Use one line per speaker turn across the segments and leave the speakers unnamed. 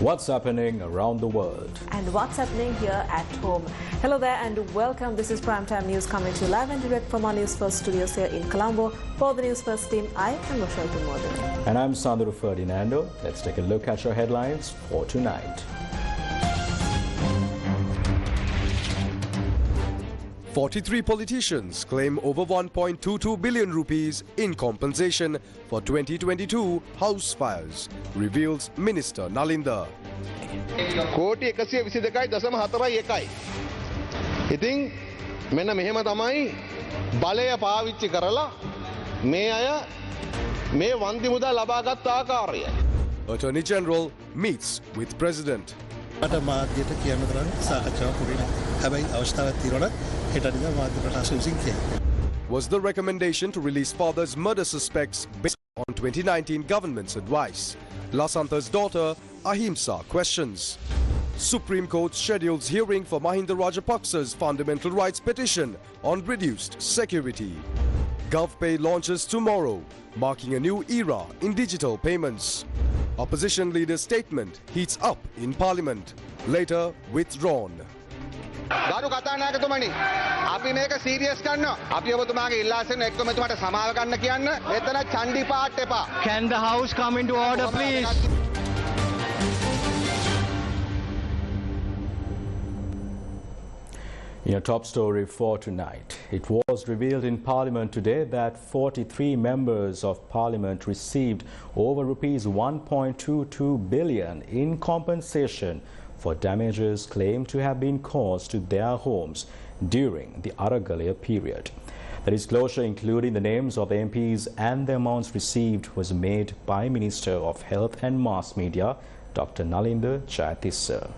What's happening around the world?
And what's happening here at home? Hello there and welcome. This is Primetime News coming to you live and direct from our Newsfirst studios here in Colombo. For the Newsfirst team, I am Rochelle Tumodin.
And I'm Sandro Ferdinando. Let's take a look at your headlines for tonight.
43 politicians claim over 1.22 billion rupees in compensation for 2022 house fires, reveals Minister Nalinda.
කෝටි 122.41යි. ඉතින් මෙන්න මෙහෙම තමයි බලය පාවිච්චි කරලා මේ අය මේ වන්දි මුදල් ලබාගත් ආකාරය.
Attorney General meets with President.
මට මාධ්‍යට කියන්න තරම් සාකච්ඡාවක් පුරේ නැහැ. හැබැයි අවස්ථාවක් තියෙනවා හෙට දින මාධ්‍ය ප්‍රකාශ විසින් කියයි.
Was the recommendation to release father's murder suspects based on 2019 government's advice? Lasanta's daughter Ahimsa questions. Supreme Court schedules hearing for Mahinda Rajapaksa's fundamental rights petition on reduced security. GovPay launches tomorrow, marking a new era in digital payments. Opposition leader's statement heats up in parliament, later withdrawn.
ගරු කතානායකතුමනි අපි මේක serious ගන්නවා. අපි ඔබතුමාගේ ඉල්ලාසෙන් එක්කම එතුමාට සමාව ගන්න කියන්න. මෙතන චණ්ඩි පාට එපා.
Can the house come into order please?
In your top story for tonight, it was revealed in Parliament today that 43 members of Parliament received over rupees 1.22 billion in compensation for damages claimed to have been caused to their homes during the Aragalia period. The disclosure, including the names of the MPs and the amounts received, was made by Minister of Health and Mass Media, Dr. Nalinda Jayatissa.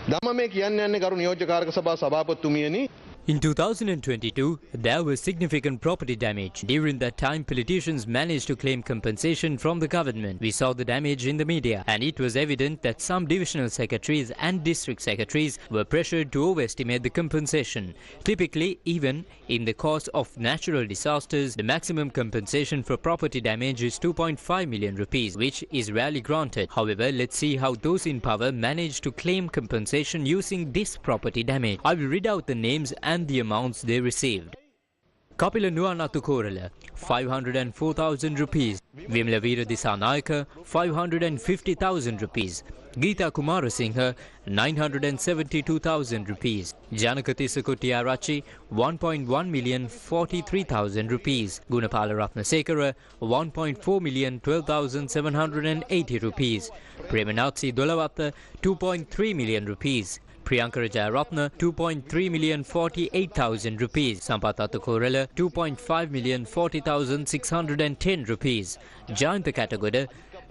ධම්ම මේ කියන්න යන්නේ කරු නියෝජ්‍ය කාර්ක සභා සභාපතිතුමියනි.
In 2022, there was significant property damage. During that time, politicians managed to claim compensation from the government. We saw the damage in the media, and it was evident that some divisional secretaries and district secretaries were pressured to overestimate the compensation. Typically, even in the course of natural disasters, the maximum compensation for property damage is 2.5 million rupees, which is rarely granted. However, let's see how those in power managed to claim compensation using this property damage. I will read out the names and the amounts they received. Kapila Nuwanathu Korala, 504,000 rupees. Vimla Veera Disanayaka, 550,000 rupees. Geeta Kumarasinghe, 972,000 rupees. Janaka Tisakutiarachi, 1.1 million 43,000 rupees. Gunapala Ratnasekara, 1.4 million 12,780 rupees. Premanatsi Dolavatta, 2.3 million rupees. Priyanka Jayaratna, 2.3 million 48,000 rupees. Sampath Korala, 2.5 million 40,610 rupees. Jayanta Katagoda,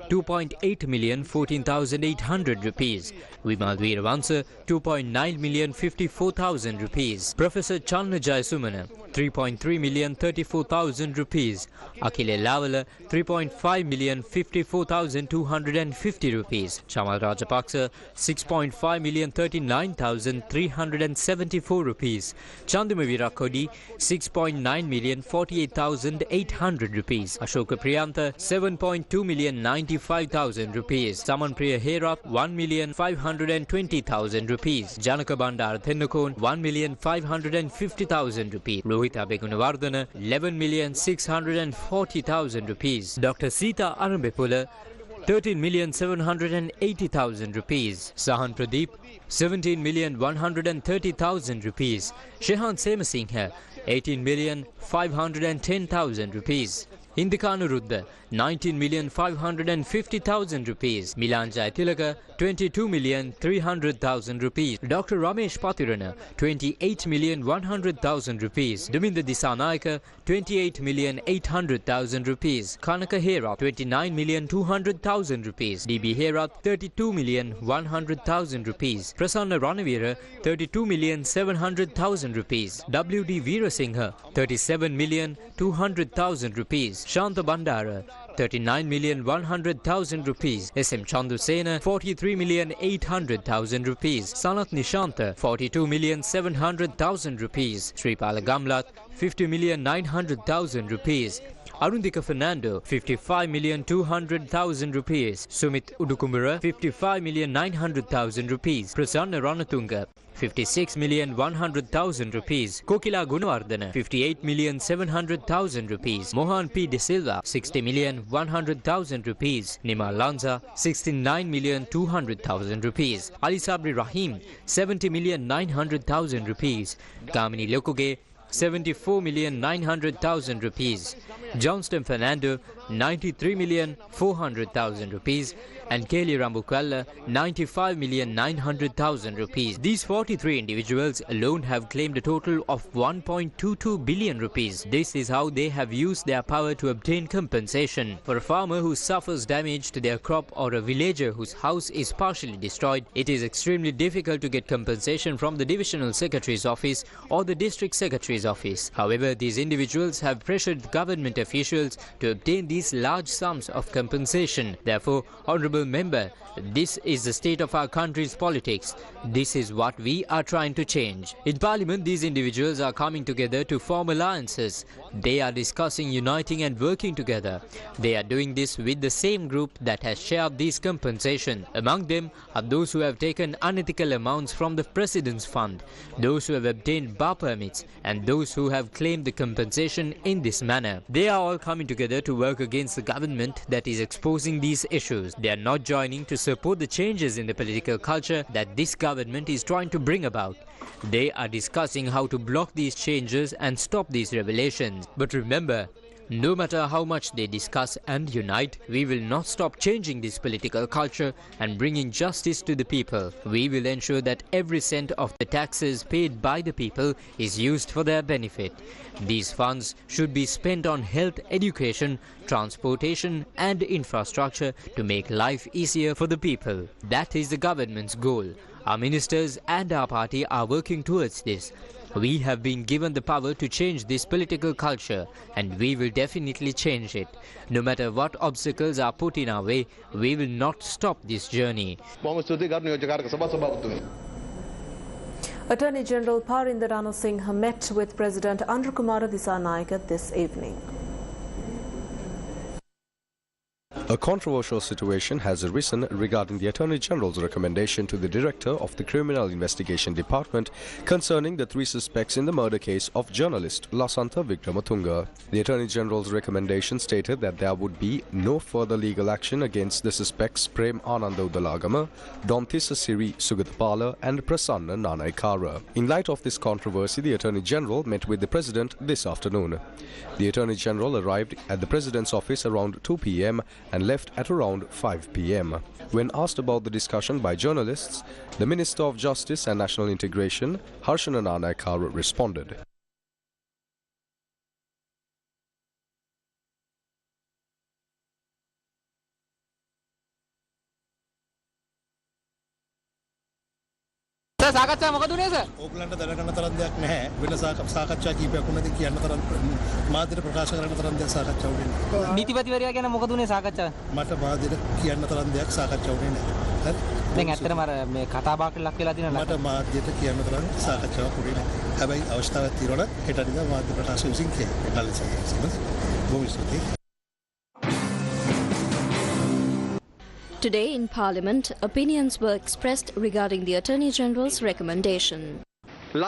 2.8 million 14,800 rupees. Vimal Veeravansa, 2.9 million 54,000 rupees. Professor Channa Jayasumana, 3.3 million 34,000 rupees. Akhile Lavala, 3.5 million 54,250 rupees. Chamal Rajapaksa, 6.5 million 39,374 rupees. Chandumavira Kodi, 6.9 million 48,800 rupees. Ashoka Priyanta, 7.2 million 95,000 rupees. Samanpriya Herat, 1 million 520,000 rupees. Janaka Bandar Thendakon, 1 million 550,000 rupees. Rohita Begunawardana, 11 million 640,000 rupees. Dr. Sita Arambepula, 13 million 780,000 rupees. Sahan Pradeep, 17 million 130,000 rupees. Shehan Semasinghe, 18 million 510,000 rupees. Indikanu Rudda, 19 million 550,000 rupees. Milan Jaitilaka, 22 million 300,000 rupees. Dr. Ramesh Patirana, 28 million 100,000 rupees. Duminda Disanayaka, 28 million 800,000 rupees. Kanaka Herat, 29 million 200,000 rupees. DB Herat, 32 million 100,000 rupees. Prasanna Ranavira, 32 million 700,000 rupees. WD Veerasinghe, 37 million 200,000 rupees. Shanta Bandara, 39 million 100,000 rupees. SM Chandusena, 43 million 800,000 rupees. Sanat Nishanta, 42 million 700,000 rupees. Sripala Gamlat, 50 million 900,000 rupees. Arundika Fernando, 55,200,000 rupees. Sumit Udukumbura, 55,900,000 rupees. Prasanna Ranatunga, 56,100,000 rupees. Kokila Gunawardana, 58,700,000 rupees. Mohan P. De Silva, 60,100,000 rupees. Nima Lanza, 69,200,000 rupees. Ali Sabri Rahim, 70,900,000 rupees. Kamini Lokuge, 74,900,000 rupees. Johnston Fernando, 93,400,000 rupees. And Kelly Rambukwalla, 95,900,000 rupees. These 43 individuals alone have claimed a total of 1.22 billion rupees. This is how they have used their power to obtain compensation. For a farmer who suffers damage to their crop or a villager whose house is partially destroyed, it is extremely difficult to get compensation from the Divisional Secretary's office or the District Secretary's office. However, these individuals have pressured government officials to obtain these large sums of compensation. Therefore, Honourable Member, this is the state of our country's politics. This is what we are trying to change. In Parliament, these individuals are coming together to form alliances. They are discussing uniting and working together. They are doing this with the same group that has shared this compensation. Among them are those who have taken unethical amounts from the President's Fund, those who have obtained bar permits, and those who have claimed the compensation in this manner. They are all coming together to work against the government that is exposing these issues. They are not joining to support the changes in the political culture that this government is trying to bring about. They are discussing how to block these changes and stop these revelations. But remember, no matter how much they discuss and unite, we will not stop changing this political culture and bringing justice to the people. We will ensure that every cent of the taxes paid by the people is used for their benefit. These funds should be spent on health, education, transportation and infrastructure to make life easier for the people. That is the government's goal. Our ministers and our party are working towards this. We have been given the power to change this political culture, and we will definitely change it. No matter what obstacles are put in our way, we will not stop this journey.
Attorney General Parinder Ranasinghe met with President Andrukumara Dissanayake this evening.
A controversial situation has arisen regarding the Attorney General's recommendation to the Director of the Criminal Investigation Department concerning the 3 suspects in the murder case of journalist Lasantha Wickrematunge. The Attorney General's recommendation stated that there would be no further legal action against the suspects Prem Ananda Udalagama, Domthisa Siri Sugathapala and Prasanna Nanaikara. In light of this controversy, the Attorney General met with the President this afternoon. The Attorney General arrived at the President's office around 2 p.m. and left at around 5 p.m. When asked about the discussion by journalists, the Minister of Justice and National Integration, Harshana Nanaikara, responded.
සාකච්ඡා මොකද උනේ sir?
ඕගලන්ට දැනගන්න තරම් දෙයක් නැහැ. වෙන සාකච්ඡා කීපයක් වුණාද කියන්න තරම් මාධ්‍යට ප්‍රකාශ කරන්න තරම් දෙයක් සාකච්ඡා වුණේ නැහැ.
නීතිපතිවරයා ගැන මොකද උනේ සාකච්ඡාව?
මට මාධ්‍යට කියන්න තරම් දෙයක් සාකච්ඡා වුණේ නැහැ. හරි?
දැන් ඇත්තටම අර මේ කතාබහකට ලක් වෙලා තියෙන
මට මාධ්‍යට කියන්න තරම් සාකච්ඡාවක් වුණේ නැහැ. හැබැයි අවස්ථාවක් තියෙනවා නම් හෙට දින මාධ්‍ය ප්‍රකාශ විසින් කියයි. බොහොම ස්තුතියි.
Today in Parliament, opinions were expressed regarding the Attorney General's recommendation.
The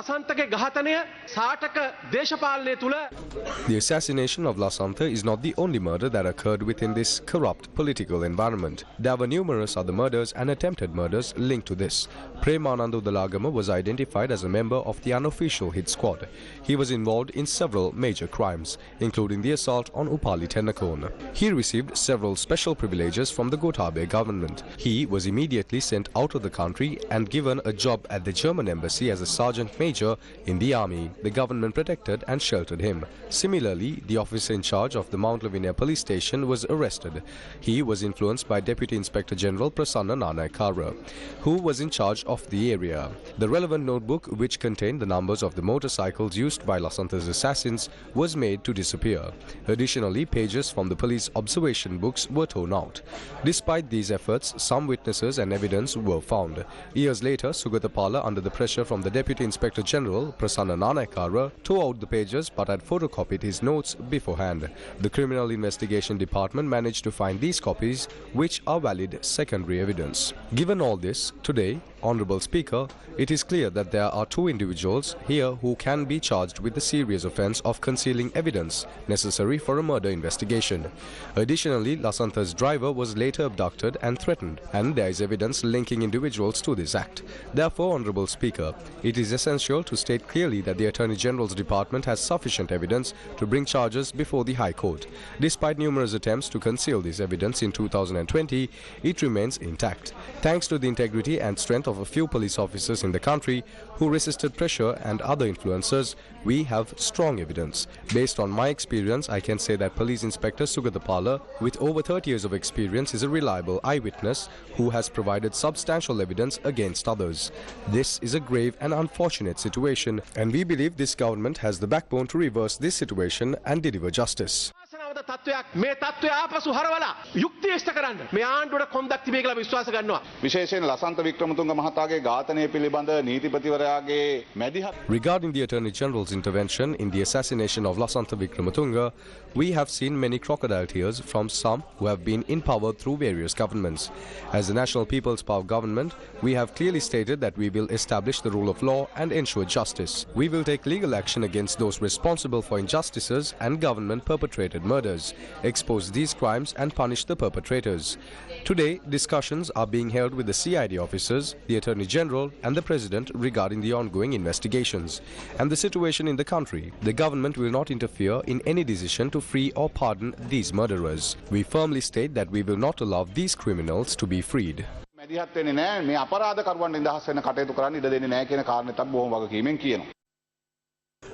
assassination of Lasantha is not the only murder that occurred within this corrupt political environment. There were numerous other murders and attempted murders linked to this. Prem Ananda Udalagama was identified as a member of the unofficial hit squad. He was involved in several major crimes, including the assault on Upali Tennakon. He received several special privileges from the Gotabaya government. He was immediately sent out of the country and given a job at the German embassy as a sergeant major in the army. The government protected and sheltered him. Similarly, the officer in charge of the Mount Lavinia police station was arrested. He was influenced by Deputy Inspector General Prasanna Nanaikara, who was in charge of the area. The relevant notebook, which contained the numbers of the motorcycles used by Lasantha's assassins, was made to disappear. Additionally, pages from the police observation books were torn out. Despite these efforts, some witnesses and evidence were found. Years later, Sugathapala, under the pressure from the Deputy Inspector Inspector General Prasanna Nanayakara tore out the pages but had photocopied his notes beforehand. The Criminal Investigation Department managed to find these copies, which are valid secondary evidence. Given all this, today, Honourable Speaker, it is clear that there are two individuals here who can be charged with the serious offence of concealing evidence necessary for a murder investigation. Additionally, Lasantha's driver was later abducted and threatened, and there is evidence linking individuals to this act. Therefore, Honourable Speaker, it is essential to state clearly that the Attorney General's Department has sufficient evidence to bring charges before the High Court. Despite numerous attempts to conceal this evidence in 2020, it remains intact. Thanks to the integrity and strength of a few police officers in the country who resisted pressure and other influencers, we have strong evidence. Based on my experience, I can say that Police Inspector Sugathapala, with over 30 years of experience, is a reliable eyewitness who has provided substantial evidence against others. This is a grave and unfortunate situation, and we believe this government has the backbone to reverse this situation and deliver justice.
මේ තත්ත්වය ආපසු හරවලා යුක්තියෂ්ඨ කරන්න මේ ආණ්ඩුවට කොන්දක් තිබේ කියලා විශ්වාස කරනවා.
විශේෂයෙන් ලසන්ත වික්‍රමතුංග මහතාගේ ඝාතනය පිළිබඳ නීතිපතිවරයාගේ මැදිහත්.
Regarding the Attorney General's intervention in the assassination of Lasantha Vikramatunga, we have seen many crocodile tears from some who have been in power through various governments. As the National People's Power Government, we have clearly stated that we will establish the rule of law and ensure justice. We will take legal action against those responsible for injustices and government-perpetrated murders, expose these crimes and punish the perpetrators. Today, discussions are being held with the CID officers, the Attorney General and the President regarding the ongoing investigations and the situation in the country. The government will not interfere in any decision to free or pardon these murderers. We firmly state that we will not allow these criminals to be freed.
මැදිහත් වෙන්නේ නැහැ මේ අපරාධකරුවන් නිදහස් වෙන කටයුතු කරන්න ඉඩ දෙන්නේ නැහැ කියන කාරණේත් බොහොම වගකීමෙන් කියනවා.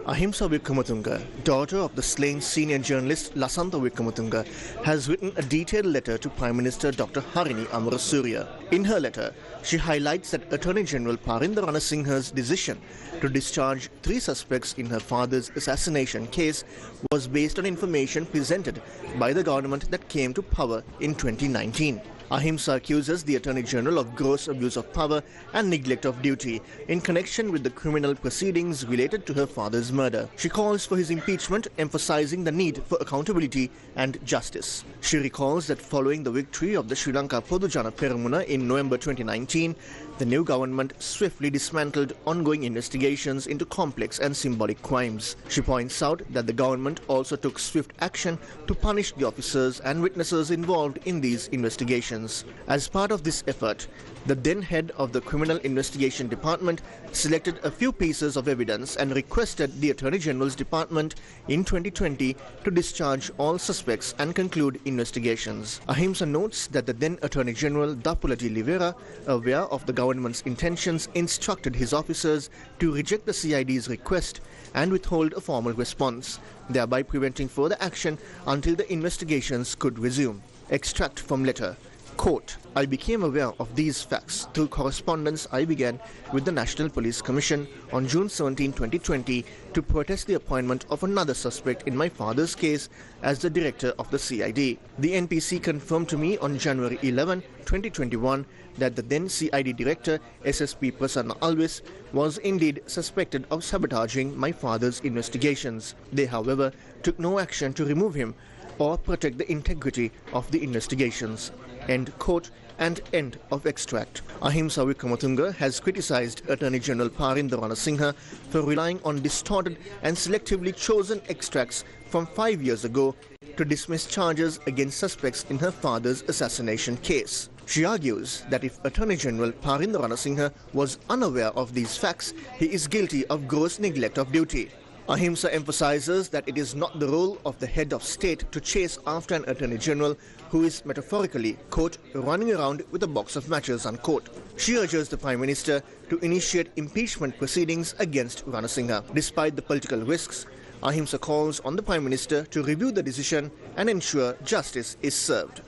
Ahimsa Vikramatunga, daughter of the slain senior journalist Lasantha Vikramatunga, has written a detailed letter to Prime Minister Dr. Harini Amarasuriya. In her letter, she highlights that Attorney General Parinda Ranasinghe's decision to discharge 3 suspects in her father's assassination case was based on information presented by the government that came to power in 2019. Ahimsa accuses the Attorney General of gross abuse of power and neglect of duty in connection with the criminal proceedings related to her father's murder. She calls for his impeachment, emphasizing the need for accountability and justice. She recalls that following the victory of the Sri Lanka Podujana Peramuna in November 2019, the new government swiftly dismantled ongoing investigations into complex and symbolic crimes. She points out that the government also took swift action to punish the officers and witnesses involved in these investigations. As part of this effort, the then head of the Criminal Investigation Department selected a few pieces of evidence and requested the Attorney General's Department in 2020 to discharge all suspects and conclude investigations. Ahimsa notes that the then Attorney General Dapula de Oliveira, aware of the government's intentions, instructed his officers to reject the CID's request and withhold a formal response, thereby preventing further action until the investigations could resume. Extract from letter. Quote, I became aware of these facts through correspondence I began with the National Police Commission on June 17, 2020 to protest the appointment of another suspect in my father's case as the director of the CID. The NPC confirmed to me on January 11, 2021 that the then CID director, SSP Prasanna Alvis, was indeed suspected of sabotaging my father's investigations. They, however, took no action to remove him or protect the integrity of the investigations. End quote and end of extract. Ahimsa Vikramatunga has criticized Attorney General Parinda Ranasinghe for relying on distorted and selectively chosen extracts from 5 years ago to dismiss charges against suspects in her father's assassination case. She argues that if Attorney General Parinda Ranasinghe was unaware of these facts, he is guilty of gross neglect of duty. Ahimsa emphasizes that it is not the role of the head of state to chase after an Attorney General who is metaphorically, quote, running around with a box of matches, unquote. She urges the Prime Minister to initiate impeachment proceedings against Ranasinghe. Despite the political risks, Ahimsa calls on the Prime Minister to review the decision and ensure justice is served.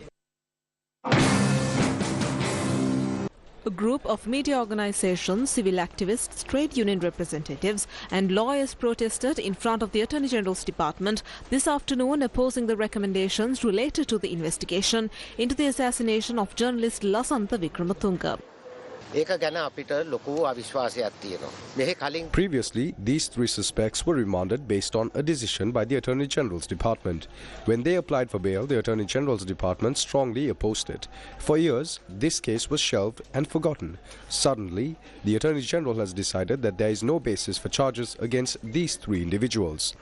A group of media organizations, civil activists, trade union representatives and lawyers protested in front of the Attorney General's Department this afternoon, opposing the recommendations related to the investigation into the assassination of journalist Lasantha Vikramatunga.
ඒක ගැන අපිට ලොකු අවිශ්වාසයක් තියෙනවා. මෙහි කලින්
Previously, these 3 suspects were remanded based on a decision by the Attorney General's Department. When they applied for bail, the Attorney General's Department strongly opposed it. For years, this case was shelved and forgotten. Suddenly, the Attorney General has decided that there is no basis for charges against these 3 individuals.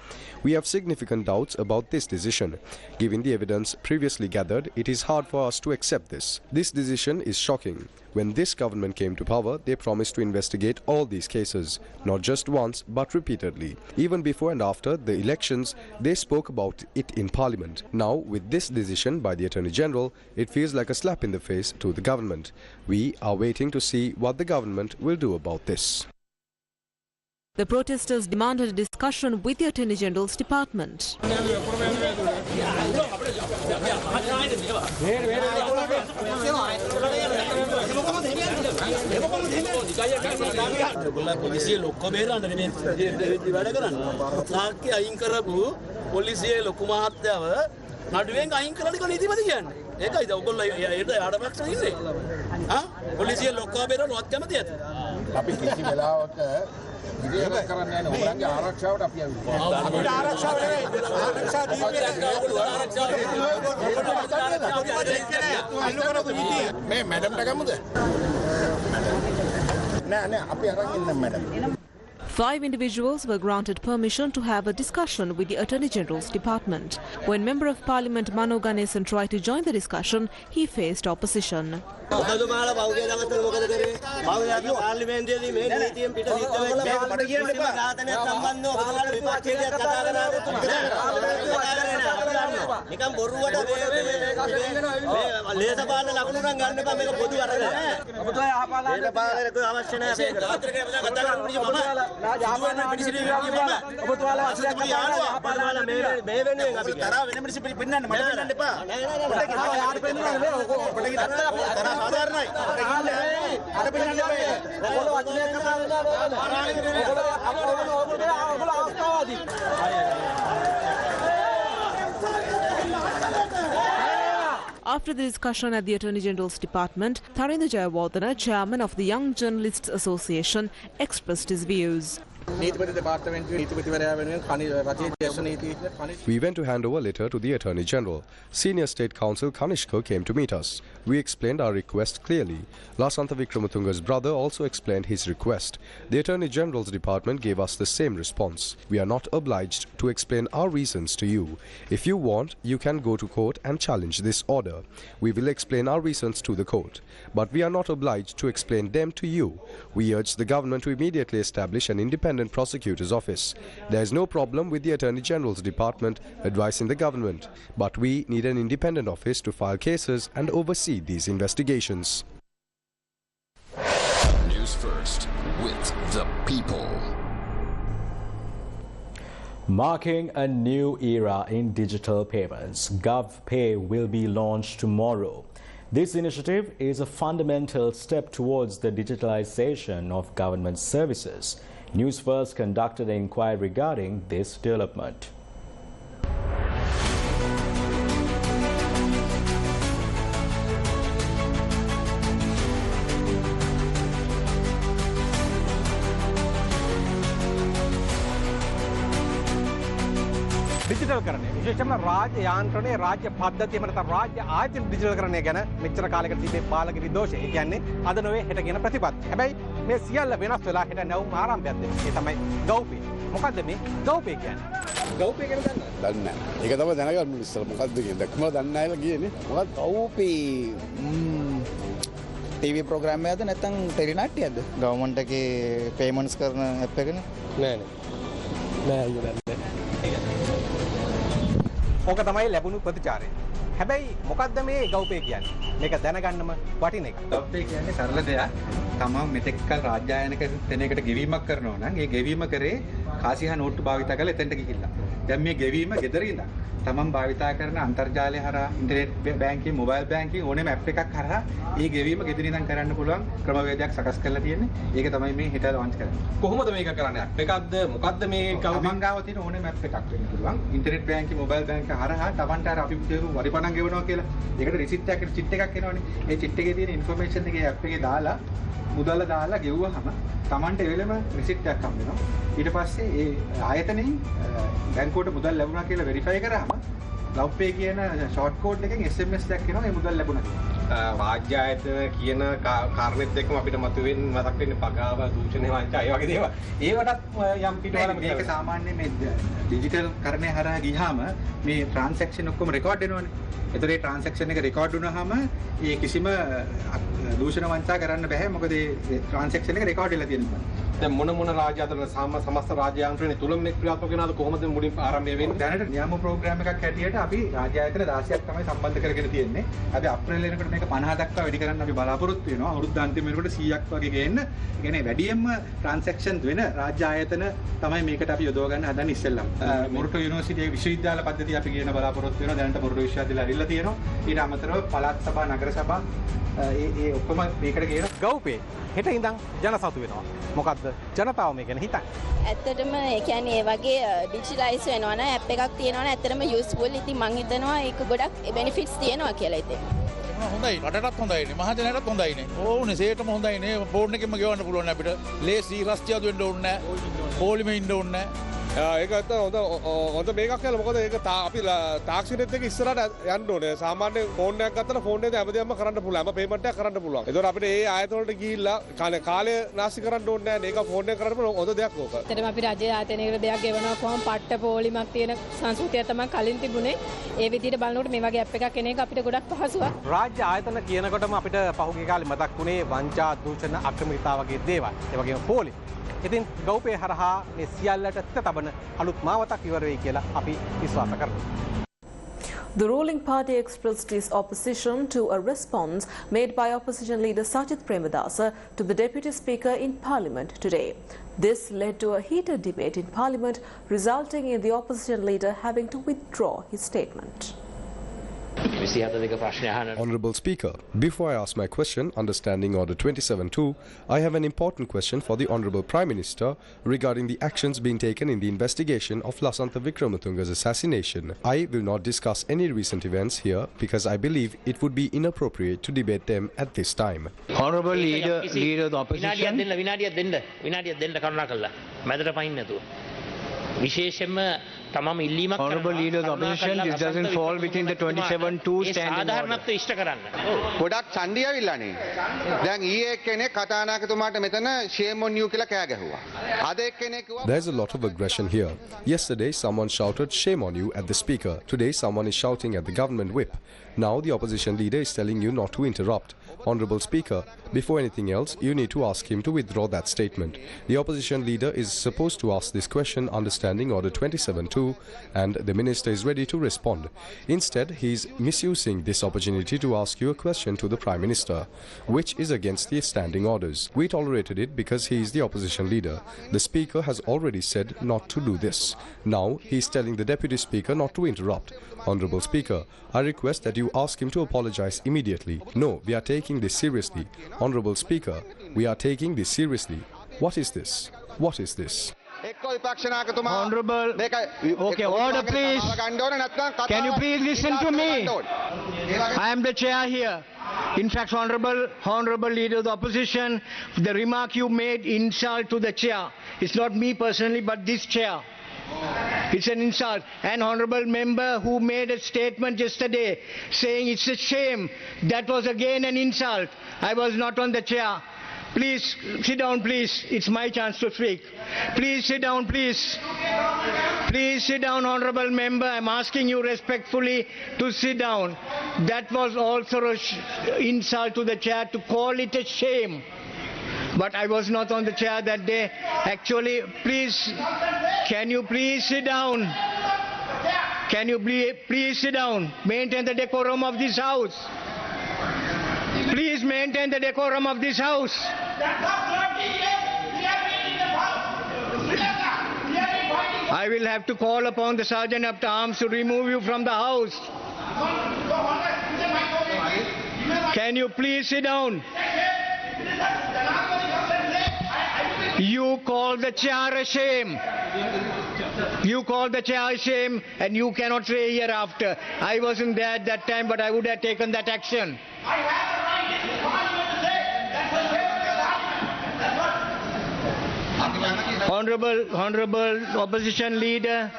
We have significant doubts about this decision. Given the evidence previously gathered, it is hard for us to accept this. This decision is shocking. When this government came to power, they promised to investigate all these cases, not just once, but repeatedly. Even before and after the elections, they spoke about it in Parliament. Now, with this decision by the Attorney General, it feels like a slap in the face to the government. We are waiting to see what the government will do about this.
The protesters demanded a discussion with the Attorney General's department.
නඩුවෙන් අයින් කරලා නිකන් නීතිපති කියන්නේ. ඒකයිද ඔයගොල්ලෝ ඒට ආඩපක්ෂ ඉන්නේ. හා? පොලිසිය ලොක්කව බේරනවත් කැමතිද? අපි කිසි වෙලාවක ඉතින් කරන්නේ නැහැ. ඔයගොල්ලන්ගේ ආරක්ෂාවට අපි ආවා. අපිට ආරක්ෂාව නෙවෙයි. ආරක්ෂා දීපේ මේ මැඩම්ට ගමුද? නෑ අපි අරන් ඉන්න madam.
5 individuals were granted permission to have a discussion with the Attorney General's department. When Member of Parliament Mano Ganesan tried to join the discussion, he faced opposition. After the discussion at the Attorney General's department, Tharinda Jayawardena, chairman of the Young Journalists Association, expressed his views.
We went to hand over a letter to the Attorney General. Senior State Counsel Kanishka came to meet us. We explained our request clearly. Lasantha Wickrematunga's brother also explained his request. The Attorney General's department gave us the same response. We are not obliged to explain our reasons to you. If you want, you can go to court and challenge this order. We will explain our reasons to the court. But we are not obliged to explain them to you. We urge the government to immediately establish an independent prosecutor's office. There is no problem with the Attorney General's department advising the government, but we need an independent office to file cases and oversee these investigations.
News First with the people.
Marking a new era in digital payments, GovPay will be launched tomorrow. This initiative is a fundamental step towards the digitalization of government services. Newsfirst conducted an inquiry regarding this development.
Digital करणे विशेषයෙන්ම රාජ්‍ය යාන්ත්‍රණයේ රාජ්‍ය පද්ධතියම නැත්නම් රාජ්‍ය ආයතන digital කරණය ගැන මෙච්චර කාලයකට තිබේ පාලක විදෝෂය. ඒ කියන්නේ අද නොවේ හෙට කියන ප්‍රතිපත්ති. හැබැයි මේ සියල්ල වෙනස් වෙලා හෙට නැවුම් ආරම්භයක් දෙන්න. ඒ තමයි GovPay. මොකද්ද මේ GovPay කියන්නේ? GovPay කියන්නේ දන්නවද?
දන්නේ නැහැ. ඒක තමයි දැනගන්න ඉස්සර මොකද්ද කියන්නේ. දැක්කම දන්නේ නැහැ කියන්නේ. මොකක්ද GovPay? ටීවී ප්‍රෝග්‍රෑම් එකක්ද නැත්නම් ටෙලි නාට්‍යයක්ද? ගවර්න්මන්ට් එකේ පේමන්ට්ස් කරන ඇප් එකනේ. නෑ
නෑ ඕක තමයි ලැබුණු ප්‍රතිචාරය. හැබැයි මොකද්ද මේ GovPay කියන්නේ? මේක දැනගන්නම වටින එක.
GovPay කියන්නේ සරල දෙයක්. තමන් මෙතෙක් කල රාජ්‍ය ආයතනයක දෙනයකට ගෙවීමක් කරනවා නම් ඒ ගෙවීම කරේ කාසිහා නෝට්ටු භාවිත කරලා එතෙන්ට ගිහිල්ලා. දැන් මේ ගෙවීම ගෙදර ඉඳන් තමන් භාවිතා කරන අන්තර්ජාලය හරහා ඉන්ටර්නෙට් බැංකින් මොබයිල් බැංකින් ඕනෑම ඇප් එකක් හරහා ඒ ගෙවීම ගෙදර ඉඳන් කරන්න පුළුවන් ක්‍රමවේදයක් සකස් කරලා තියෙන්නේ. ඒක තමයි මේ හෙට ලොන්ච් කරන්නේ.
කොහොමද මේක කරන්නේ? ඇප් එකක්ද මොකක්ද මේ
තමන් ගාව තියෙන ඕනෑම ඇප් එකක් වෙන්න පුළුවන්. ඉන්ටර්නෙට් බැංකින් මොබයිල් බැංකින් හරහා තමන්ට අර අපි කියමු වරිපණන් ගෙවනවා කියලා. ඒකට රිසිට් එකක් චිට් එකක් එනවනේ. ඒ චිට් එකේ තියෙන ඉන්ෆර්මේෂන් එකේ ඇප් එකේ දාලා මුදල දාලා ගෙවුවහම තමන්ට එවෙලම රිසිට් එකක් හම්බ වෙනවා. ඊට පස්සේ ඒ ආයතනයෙන් බැංකුවට මුදල් ලැබුණා කියලා වෙරිෆයි කරාම ලව්පේ කියන ෂෝට් කෝඩ් එකෙන් SMS එකක් එනවා ඒ මුදල් ලැබුණා කියලා.
රාජ්‍ය ආයතන කියන කාරණෙත් එක්කම අපිට මතක වෙන්නේ පගාව දූෂණය වංචා ඒ වගේ දේවල්. ඒවටත් යම් පිටවල
මේක සාමාන්‍ය මේ ඩිජිටල් කරණය හරහා ගියාම මේ ට්‍රාන්සැක්ෂන් ඔක්කොම රෙකෝඩ් වෙනවනේ. ඒතර ඒ ට්‍රාන්සැක්ෂන් එක රෙකෝඩ් වුණාම ඒ කිසිම දූෂණ වංචා කරන්න බෑ. මොකද ඒ ට්‍රාන්සැක්ෂන් එක රෙකෝඩ් වෙලා තියෙනවා.
දැන් මොන රාජ්‍ය අතර සමස්ත රාජ්‍ය යාන්ත්‍රණය තුලම මේ ක්‍රියාත්මක වෙනවද කොහොමද මුලින් ආරම්භය වෙන්නේ?
දැනට නියම ප්‍රෝග්‍රෑම් එකක් හැටියට අපි රාජ්‍ය ආයතන 16ක් තමයි සම්බන්ධ කරගෙන තියෙන්නේ. අපි අප්‍රේල් වෙනකොට මේක 50 දක්වා වැඩි කරන්න අපි බලාපොරොත්තු වෙනවා. අවුරුදු අන්තිම වෙනකොට 100ක් වගේ ගේන්න. ඒ කියන්නේ වැඩියෙන්ම ට්‍රාන්සැක්ෂන් වෙන රාජ්‍ය ආයතන තමයි මේකට අපි යොදව ගන්න හදන්නේ ඉස්සෙල්ලම. මොරටු යුනිවර්සිටියේ විශ්වවිද්‍යාල පද්ධතිය අපි කියන බලාපොරොත්තු වෙනවා. දැනට මොරටු විශ්වවිද්‍යාලය ඇවිල්ලා තියෙනවා. ඊට අමතරව පළාත් සභා නගර සභා ඒ ඔක්කොම මේකට කියන
ගව්පේ හෙට ඉඳන් ජනසතු වෙනවා. මොකද්ද ජනතාව මේ ගැන හිතන්නේ?
ඇත්තටම ඒ කියන්නේ ඒ වගේ ඩිජිටලයිස් වෙනවා නම් ඇප් එකක් තියෙනවා නම් ඇත්තටම යූස්ෆුල්. ඉතින් මම හිතනවා ඒක ගොඩක් බෙනිෆිට්ස් තියෙනවා කියලා ඉතින්.
හොඳයි රටටත් හොඳයිනේ මහජනයටත් හොඳයිනේ. ඕනේ සේටම හොඳයිනේ. ෆෝන් එකෙන්ම ගෙවන්න පුළුවන් අපිට. ලේසි රස්තියද වෙන්න ඕනේ නැහැ. පොලිමේ ඉන්න ඕනේ නැහැ.
ඒක ඇත්ත හොඳ මේකක් කියලා. මොකද ඒක අපි තාක්ෂණයත් එක්ක ඉස්සරහට යන්න ඕනේ. සාමාන්‍ය ෆෝන් එකක් ගත්තට ෆෝන් එකේ හැමදේම කරන්න පුළුවන්. හැම පේමන්ට් එකක් කරන්න පුළුවන්. ඒතකොට අපිට ඒ ආයතන වලට ගිහිල්ලා කාලය නාස්ති කරන්න ඕනේ නැහැ. මේක ෆෝන් එකේ කරන්න පුළුවන් හොඳ දෙයක් ඕක.
ඇත්තටම අපි රජයේ ආයතනයකට දෙයක් ගෙවනවා කොහොම පට්ට පොලිමක් තියෙන සංස්කෘතිය තමයි කලින් තිබුණේ. ඒ විදිහට බලනකොට මේ වගේ ඇප් එකක් එන එක අපිට ගොඩක් පහසුවක්.
රාජ්‍ය ආයතන කියනකොටම අපිට පහුගිය කාලේ මතක් වුණේ වංචා දූෂණ අක්‍රමිකතා වගේ දේවල්. ඒ වගේම පොලි. ඉතින් ගෞපේ හරහා මේ සියල්ලට තිත තබන අලුත් මාවතක් ඉවර වෙයි කියලා අපි විශ්වාස කරනවා.
The ruling party expressed its opposition to a response made by opposition leader Sajith Premadasa to the deputy speaker in parliament today. This led to a heated debate in parliament, resulting in the opposition leader having to withdraw his statement.
Honourable Speaker, before I ask my question under Standing Order 27.2, I have an important question for the Honourable Prime Minister regarding the actions being taken in the investigation of Lasantha Wickrematunge's assassination. I will not discuss any recent events here because I believe it would be inappropriate to debate them at this time.
Honourable Leader of the Opposition.
Honourable Leader of the Opposition, this doesn't fall within the 27.2 standing order. ගොඩක් ඡන්දිය අවිල්ලානේ. දැන් ඊයේ එක්කෙනෙක් කතානායකතුමාට මෙතන shame on you කියලා කෑ ගැහුවා. අද එක්කෙනෙක් කිව්වා
There's a lot of aggression here. Yesterday someone shouted shame on you at the speaker. Today someone is shouting at the government whip. Now the opposition leader is telling you not to interrupt. Honourable Speaker, before anything else, you need to ask him to withdraw that statement. The opposition leader is supposed to ask this question under Standing Order 27.2 and the minister is ready to respond. Instead, he is misusing this opportunity to ask you a question to the Prime Minister, which is against the standing orders. We tolerated it because he is the opposition leader. The Speaker has already said not to do this. Now, he is telling the Deputy Speaker not to interrupt. Honourable Speaker, I request that you ask him to apologise immediately. No, we are taking this seriously. Honourable Speaker, we are taking this seriously. What is this? What is this?
Honourable, okay, order please. Can you please listen to me? I am the chair here. In fact, Honourable Leader of the Opposition, the remark you made insult to the chair. It's not me personally, but this chair. It's an insult. An honourable member who made a statement yesterday saying it's a shame, that was again an insult. I was not on the chair. Please sit down, please. It's my chance to speak. Please sit down, please. Please sit down, honourable member. I'm asking you respectfully to sit down. That was also an insult to the chair to call it a shame. But I was not on the chair that day. Actually, please, can you please sit down? Can you please sit down? Maintain the decorum of this house. Please maintain the decorum of this house. I will have to call upon the Sergeant at Arms to remove you from the house. Can you please sit down? You call the chair a shame. You call the chair a shame, and you cannot say hereafter. I wasn't there at that time, but I would have taken that action. Honorable opposition leader,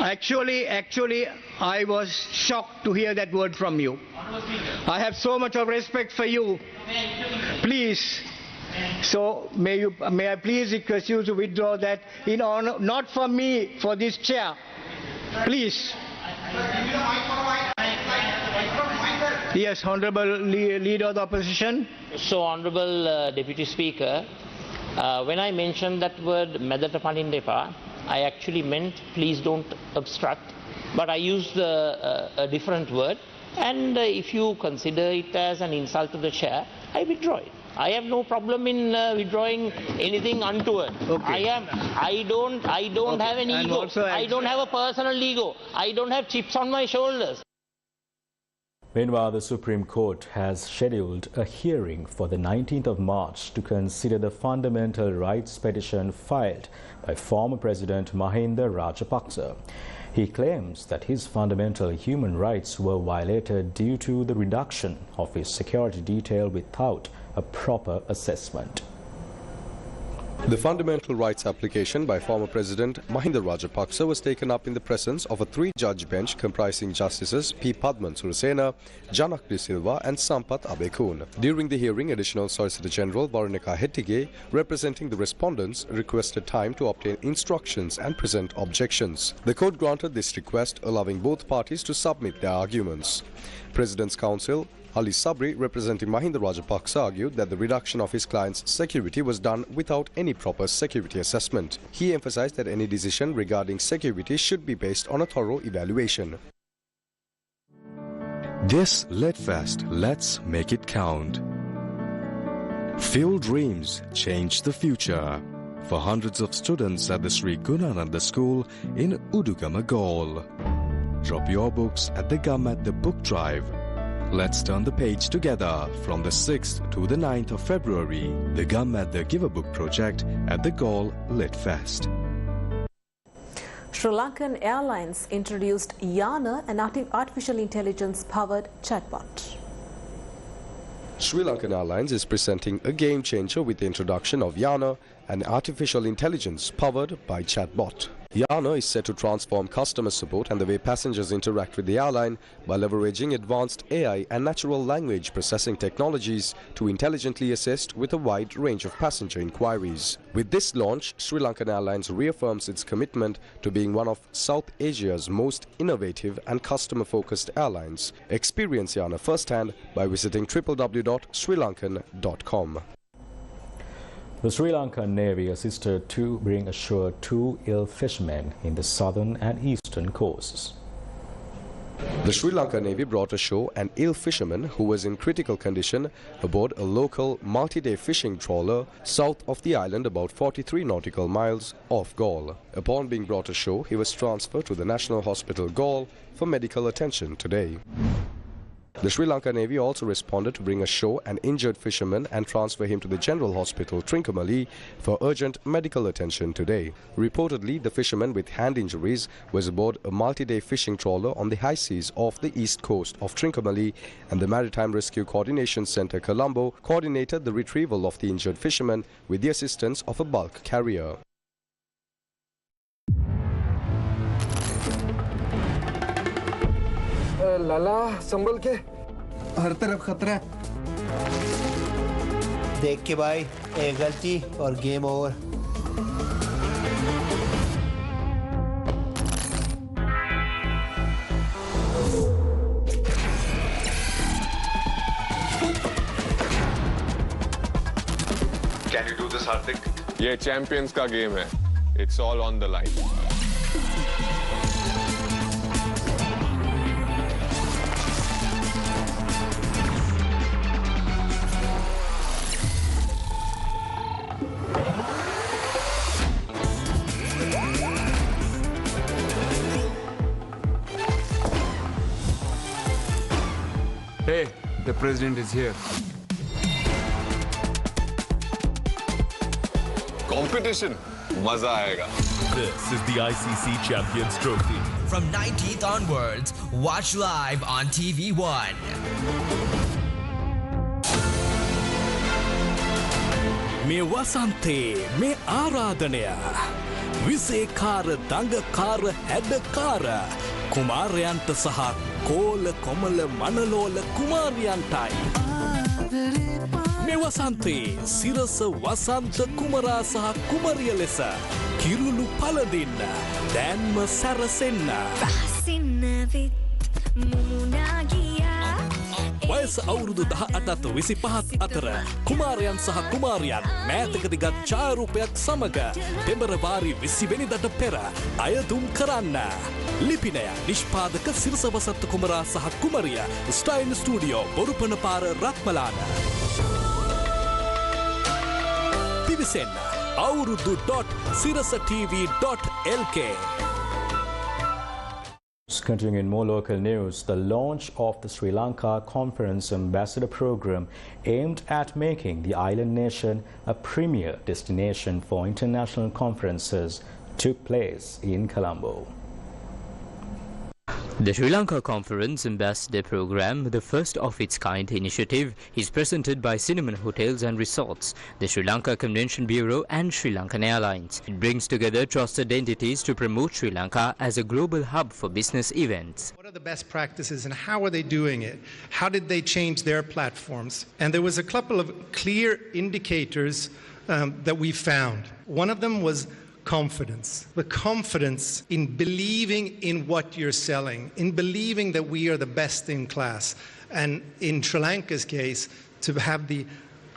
actually, I was shocked to hear that word from you. I have so much of respect for you. Please, so may I please request you to withdraw that in honor, not for me, for this chair. Please. Yes, Honorable Leader of the Opposition.
So, Honorable Deputy Speaker, when I mentioned that word Medata Panindepa, I actually meant please don't obstruct, but I used a different word, and if you consider it as an insult to the chair, I withdraw it. I have no problem in withdrawing anything untoward. Okay. I don't okay. have an ego. I don't have a personal ego. I don't have chips on my shoulders.
Meanwhile, the Supreme Court has scheduled a hearing for the 19th of March to consider the fundamental rights petition filed by former President Mahinda Rajapaksa. He claims that his fundamental human rights were violated due to the reduction of his security detail without a proper assessment.
The fundamental rights application by former President Mahinda Rajapaksa was taken up in the presence of a three-judge bench comprising Justices P. Padman Surasena, Janak De Silva and Sampath Abekun. During the hearing, Additional Solicitor General Varunika Hettige, representing the respondents, requested time to obtain instructions and present objections. The court granted this request, allowing both parties to submit their arguments. President's Counsel Ali Sabri, representing Mahinda Rajapaksa, argued that the reduction of his client's security was done without any proper security assessment. He emphasized that any decision regarding security should be based on a thorough evaluation.
This Litfest, let's make it count. Fuel dreams, change the future. For hundreds of students at the Sri Gunananda School in Udugama Galle. Drop your books at the Gammat the Book Drive. Let's turn the page together from the 6th to the 9th of February, the Gum at the Give a Book project at the Galle Lit Fest.
Sri Lankan Airlines introduced Yana, an artificial intelligence-powered chatbot.
Sri Lankan Airlines is presenting a game changer with the introduction of Yana, an artificial intelligence powered by chatbot. Yana is set to transform customer support and the way passengers interact with the airline by leveraging advanced AI and natural language processing technologies to intelligently assist with a wide range of passenger inquiries. With this launch, Sri Lankan Airlines reaffirms its commitment to being one of South Asia's most innovative and customer-focused airlines. Experience Yana firsthand by visiting www.srilankan.com.
The Sri Lankan Navy assisted to bring ashore 2 ill fishermen in the southern and eastern coasts.
The Sri Lankan Navy brought ashore an ill fisherman who was in critical condition aboard a local multi-day fishing trawler south of the island about 43 nautical miles off Galle. Upon being brought ashore, he was transferred to the National Hospital Galle for medical attention today. The Sri Lanka Navy also responded to bring ashore an injured fisherman and transfer him to the General Hospital Trincomalee for urgent medical attention today. Reportedly, the fisherman with hand injuries was aboard a multi-day fishing trawler on the high seas off the east coast of Trincomalee, and the Maritime Rescue Coordination Centre Colombo coordinated the retrieval of the injured fisherman with the assistance of a bulk carrier.
लाला संभल के हर तरफ खतरा है।
देख के भाई एक गलती और game over.
Can you do this, Hardik? ये चैंपियंस का गेम है. It's all on the line.
Hey, the president is here.
Competition, maza aayega.
This is the ICC Champions Trophy.
From 19th onwards, watch live on TV1.
මේ වසන්තේ මේ ආරාධනය විසේකාර දඟකාර හැඩකාර කුමාරයන්ට සහ කෝල කොමල මනලෝල කුමාරයන්ටයි මේ වසන්තේ සිරස වසන්ත කුමරා සහ කුමරිය ලෙස කිරුළු පළදින්න දැන්ම සැරසෙන්න වයස අවුරුදු 18ත් 25ත් අතර කුමාරයන් සහ කුමාරියන් මෑතකදිගත් ඡායාරූපයක් සමග පෙබරවාරි 20 වෙනිදාට පෙර අයදුම් කරන්න. ලිපිනය නිෂ්පාදක සිරස වසන්ත කුමරා සහ කුමරිය ස්ටයින් ස්ටුඩියෝ බොරුපන පාර Ratmalana. පිවිසෙන්න awurudu.sirasatv.lk.
Continuing in more local news, the launch of the Sri Lanka Conference Ambassador Program aimed at making the island nation a premier destination for international conferences took place in Colombo.
The Sri Lanka Conference Ambassador Program, the first of its kind initiative, is presented by Cinnamon Hotels and Resorts, the Sri Lanka Convention Bureau and Sri Lankan Airlines. It brings together trusted entities to promote Sri Lanka as a global hub for business events.
What are the best practices and how are they doing it? How did they change their platforms? And there was a couple of clear indicators that we found. One of them was confidence. The confidence in believing in what you're selling, in believing that we are the best in class. And in Sri Lanka's case, to have the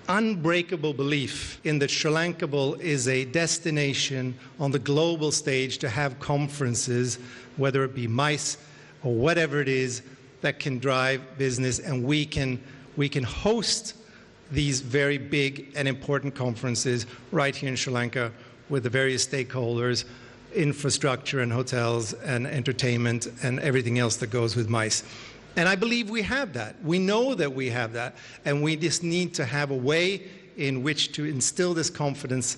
unbreakable belief in that Sri Lanka is a destination on the global stage to have conferences, whether it be MICE or whatever it is, that can drive business, and we can host these very big and important conferences right here in Sri Lanka with the various stakeholders, infrastructure and hotels and entertainment and everything else that goes with MICE. And I believe we have that. We know that we have that, and we just need to have a way in which to instill this confidence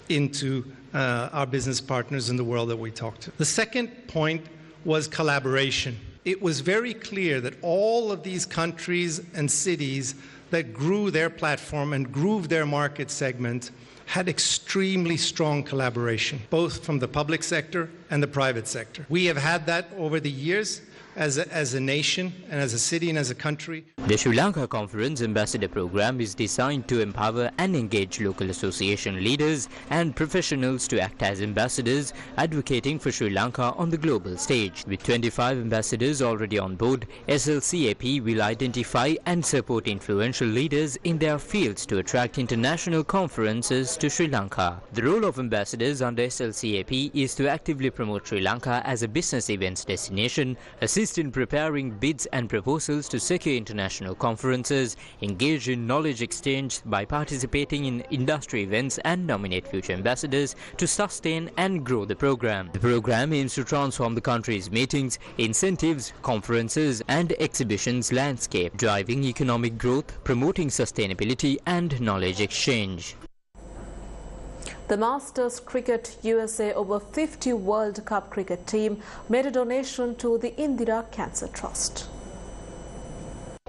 into our business partners in the world that we talk to. The second point was collaboration. It was very clear that all of these countries and cities that grew their platform and grew their market segment had extremely strong collaboration, both from the public sector and the private sector. We have had that over the years as a nation and as a city and as a country.
The Sri Lanka Conference Ambassador Program is designed to empower and engage local association leaders and professionals to act as ambassadors, advocating for Sri Lanka on the global stage. With 25 ambassadors already on board, SLCAP will identify and support influential leaders in their fields to attract international conferences to Sri Lanka. The role of ambassadors under SLCAP is to actively promote Sri Lanka as a business events destination, assist in preparing bids and proposals to secure international conferences, engage in knowledge exchange by participating in industry events, and nominate future ambassadors to sustain and grow the program. The program aims to transform the country's meetings, incentives, conferences and exhibitions landscape, driving economic growth, promoting sustainability and knowledge exchange.
The Masters Cricket USA over 50 World Cup cricket team made a donation to the Indira Cancer Trust.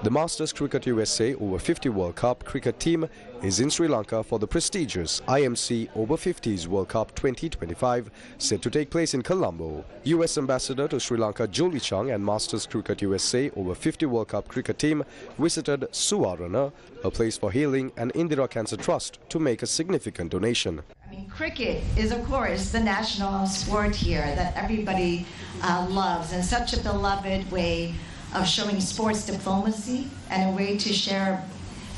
The Masters Cricket USA over 50 World Cup cricket team is in Sri Lanka for the prestigious IMC Over 50s World Cup 2025 set to take place in Colombo. US Ambassador to Sri Lanka Jolie Chung and Masters Cricket USA over 50 World Cup cricket team visited Suwarana, a place for healing, and Indira Cancer Trust to make a significant donation.
Cricket is, of course, the national sport here that everybody loves, and such a beloved way of showing sports diplomacy and a way to share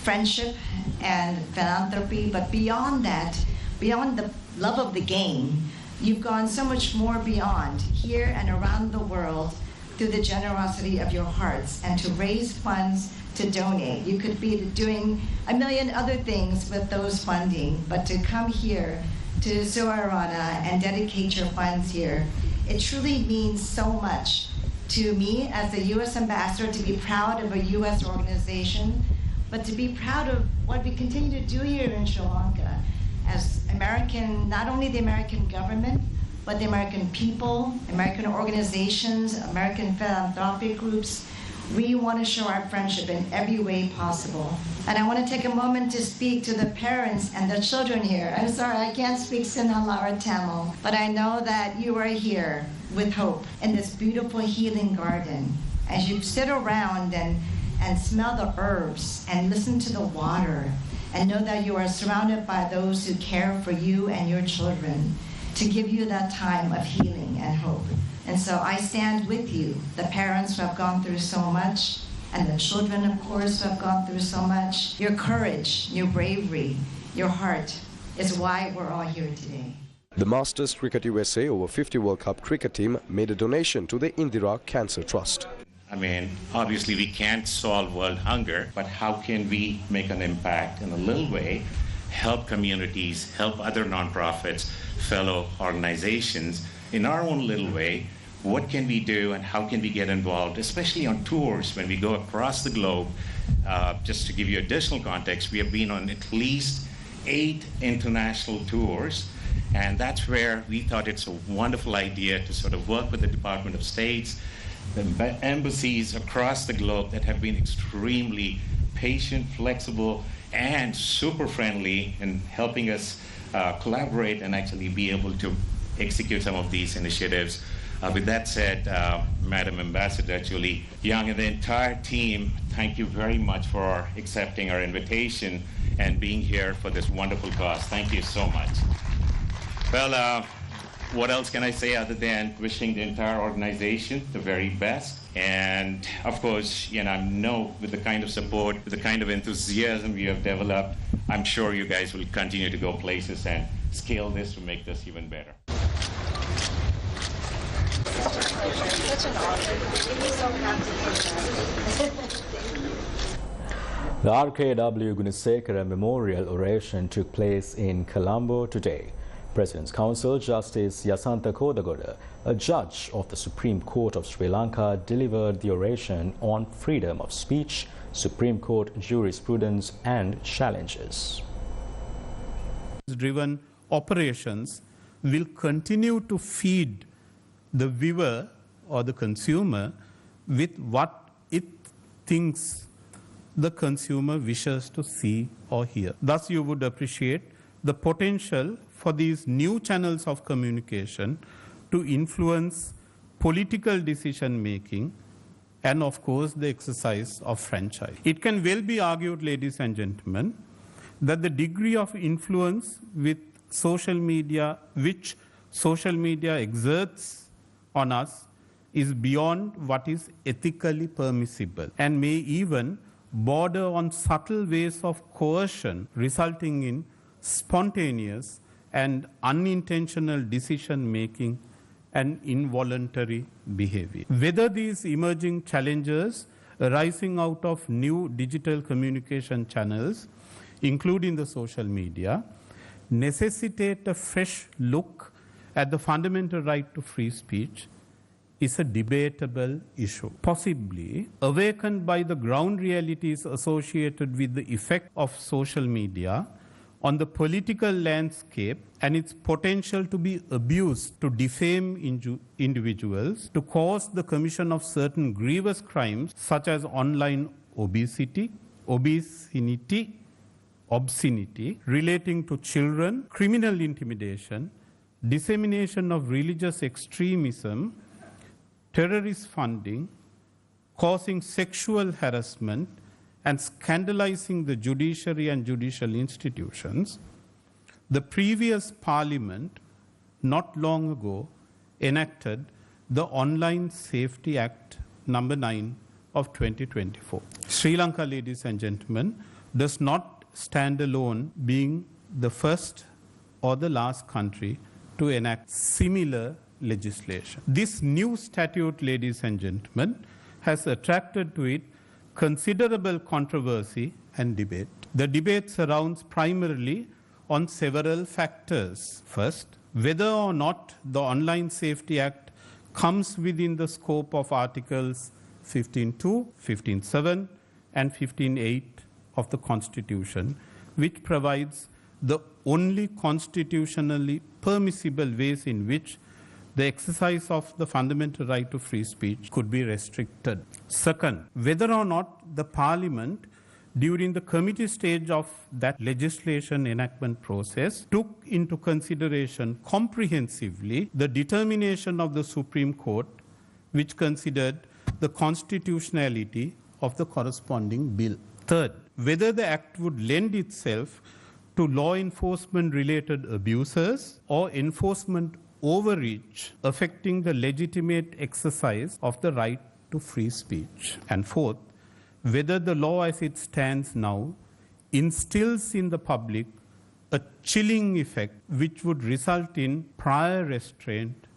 friendship and philanthropy. But beyond that, beyond the love of the game, you've gone so much more beyond here and around the world through the generosity of your hearts, and to raise funds to donate. You could be doing a million other things with those funding, but to come here to Suwarana and dedicate your funds here, it truly means so much to me as a U.S. ambassador to be proud of a U.S. organization, but to be proud of what we continue to do here in Sri Lanka as American, not only the American government, but the American people, American organizations, American philanthropic groups. We want to show our friendship in every way possible. And I want to take a moment to speak to the parents and the children here. I'm sorry, I can't speak Sinhala or Tamil, but I know that you are here with hope in this beautiful healing garden. As you sit around and smell the herbs and listen to the water and know that you are surrounded by those who care for you and your children to give you that time of healing and hope. And so I stand with you, the parents who have gone through so much, and the children, of course, who have gone through so much. Your courage, your bravery, your heart is why we're all here today.
The Masters Cricket USA over 50 World Cup cricket team made a donation to the Indira Cancer Trust.
I mean, obviously we can't solve world hunger, but how can we make an impact in a little way, help communities, help other nonprofits, fellow organizations in our own little way? What can we do and how can we get involved, especially on tours when we go across the globe? Just to give you additional context, we have been on at least 8 international tours, and that's where we thought it's a wonderful idea to sort of work with the Department of States, the embassies across the globe that have been extremely patient, flexible, and super friendly in helping us collaborate and actually be able to execute some of these initiatives. With that said, Madam Ambassador Julie Young and the entire team, thank you very much for accepting our invitation and being here for this wonderful cause. Thank you so much. Well, what else can I say other than wishing the entire organization the very best? And of course, I know with the kind of support, with the kind of enthusiasm you have developed, I'm sure you guys will continue to go places and scale this to make this even better.
Such an honor. So happy.
The RKW Gunasekara Memorial Oration took place in Colombo today. President's Counsel Justice Yasantha Kodagoda, a judge of the Supreme Court of Sri Lanka, delivered the oration on freedom of speech, Supreme Court jurisprudence and challenges.
Driven operations will continue to feed the viewer or the consumer with what it thinks the consumer wishes to see or hear. Thus, you would appreciate the potential for these new channels of communication to influence political decision making and, of course, the exercise of franchise. It can well be argued, ladies and gentlemen, that the degree of influence with social media, which social media exerts on us, is beyond what is ethically permissible and may even border on subtle ways of coercion, resulting in spontaneous and unintentional decision making and involuntary behavior. Whether these emerging challenges arising out of new digital communication channels, including the social media, necessitate a fresh look at the fundamental right to free speech, is a debatable issue, possibly awakened by the ground realities associated with the effect of social media on the political landscape and its potential to be abused to defame individuals, to cause the commission of certain grievous crimes such as online obscenity relating to children, criminal intimidation, dissemination of religious extremism, terrorist funding, causing sexual harassment, and scandalizing the judiciary and judicial institutions. The previous parliament, not long ago, enacted the Online Safety Act number 9 of 2024. Sri Lanka, ladies and gentlemen, does not stand alone being the first or the last country to enact similar legislation. This new statute, ladies and gentlemen, has attracted to it considerable controversy and debate. The debate surrounds primarily on several factors. First, whether or not the Online Safety Act comes within the scope of Articles 15.2, 15.7 and 15.8 of the Constitution, which provides the only constitutionally permissible ways in which the exercise of the fundamental right to free speech could be restricted. Second, whether or not the Parliament during the committee stage of that legislation enactment process took into consideration comprehensively the determination of the Supreme Court, which considered the constitutionality of the corresponding bill. Third, whether the Act would lend itself to law enforcement related abuses or enforcement overreach affecting the legitimate exercise of the right to free speech. And fourth, whether the law as it stands now instills in the public a chilling effect which would result in prior restraint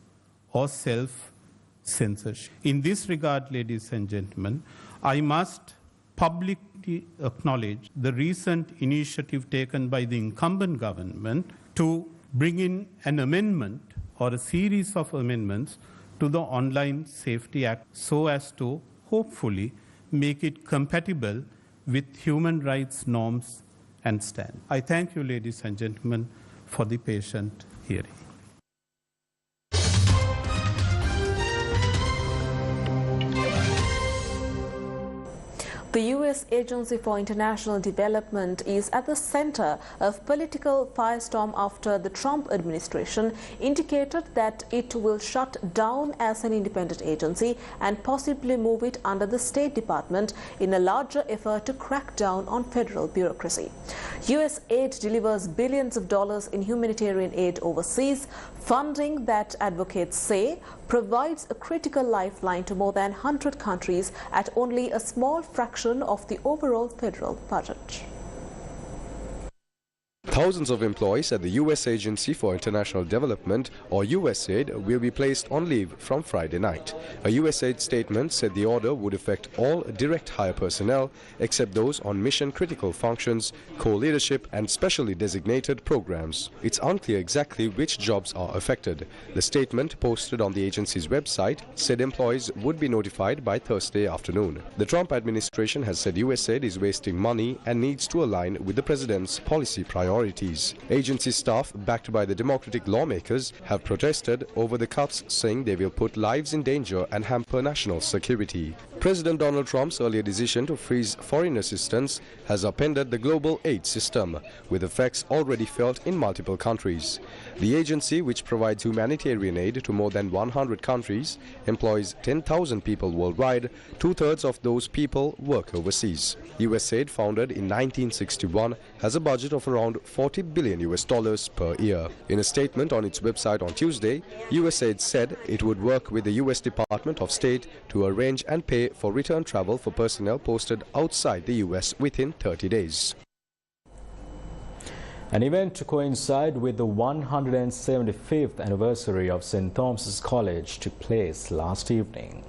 or self-censorship. In this regard, ladies and gentlemen, I must publicly acknowledge the recent initiative taken by the incumbent government to bring in an amendment or a series of amendments to the Online Safety Act so as to hopefully make it compatible with human rights norms and standards. I thank you, ladies and gentlemen, for the patient hearing.
The U.S. Agency for International Development is at the center of political firestorm after the Trump administration indicated that it will shut down as an independent agency and possibly move it under the State Department in a larger effort to crack down on federal bureaucracy. U.S. aid delivers billions of dollars in humanitarian aid overseas, funding that advocates say provides a critical lifeline to more than 100 countries at only a small fraction of the overall federal budget.
Thousands of employees at the U.S. Agency for International Development, or USAID, will be placed on leave from Friday night. A USAID statement said the order would affect all direct hire personnel except those on mission-critical functions, co-leadership and specially designated programs. It's unclear exactly which jobs are affected. The statement, posted on the agency's website, said employees would be notified by Thursday afternoon. The Trump administration has said USAID is wasting money and needs to align with the president's policy priorities. Agency staff, backed by the Democratic lawmakers, have protested over the cuts, saying they will put lives in danger and hamper national security. President Donald Trump's earlier decision to freeze foreign assistance has upended the global aid system, with effects already felt in multiple countries. The agency, which provides humanitarian aid to more than 100 countries, employs 10,000 people worldwide. Two-thirds of those people work overseas. USAID, founded in 1961, has a budget of around $40 billion per year. In a statement on its website on Tuesday, USAID said it would work with the U.S. Department of State to arrange and pay for return travel for personnel posted outside the U.S. within 30 days.
An event to coincide with the 175th anniversary of St. Thomas's College took place last evening.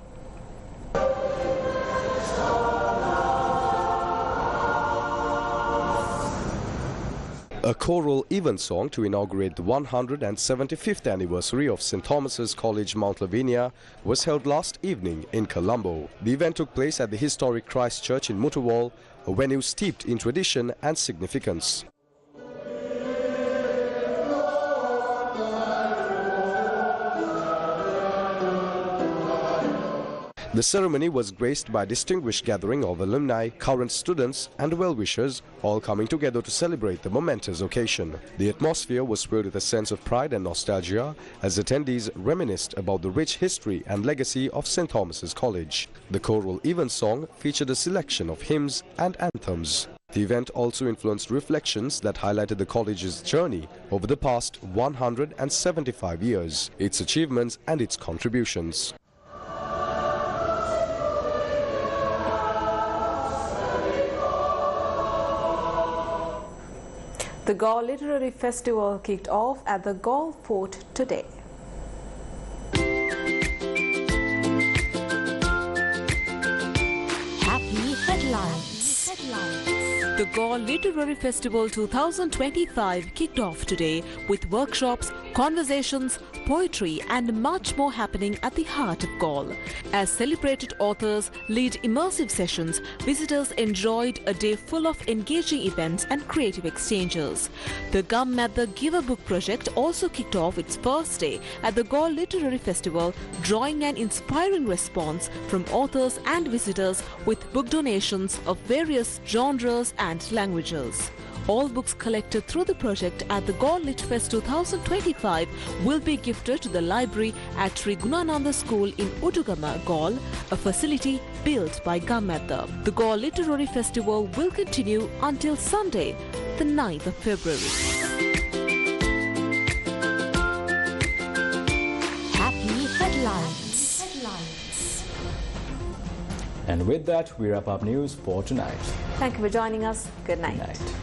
A choral evensong to inaugurate the 175th anniversary of St. Thomas's College, Mount Lavinia, was held last evening in Colombo. The event took place at the historic Christ Church in Mutawal, a venue steeped in tradition and significance. The ceremony was graced by a distinguished gathering of alumni, current students and well-wishers, all coming together to celebrate the momentous occasion. The atmosphere was filled with a sense of pride and nostalgia as attendees reminisced about the rich history and legacy of St. Thomas's College. The choral evensong featured a selection of hymns and anthems. The event also influenced reflections that highlighted the college's journey over the past 175 years, its achievements and its contributions.
The Galle Literary Festival kicked off at the Galle Fort today.
Happy headlines.
The Galle Literary Festival 2025 kicked off today with workshops, conversations, poetry and much more happening at the heart of Galle. As celebrated authors lead immersive sessions, visitors enjoyed a day full of engaging events and creative exchanges. The Gum at the Give a Book project also kicked off its first day at the Galle Literary Festival, drawing an inspiring response from authors and visitors with book donations of various genres and languages. All books collected through the project at the Galle Litfest 2025 will be gifted to the library at Sri Gunananda School in Udugama, Galle, a facility built by Gammatha. The Galle Literary Festival will continue until Sunday, the 9th of February.
Happy headlines.
And with that, we wrap up news for tonight.
Thank you for joining us. Good night.
Good night.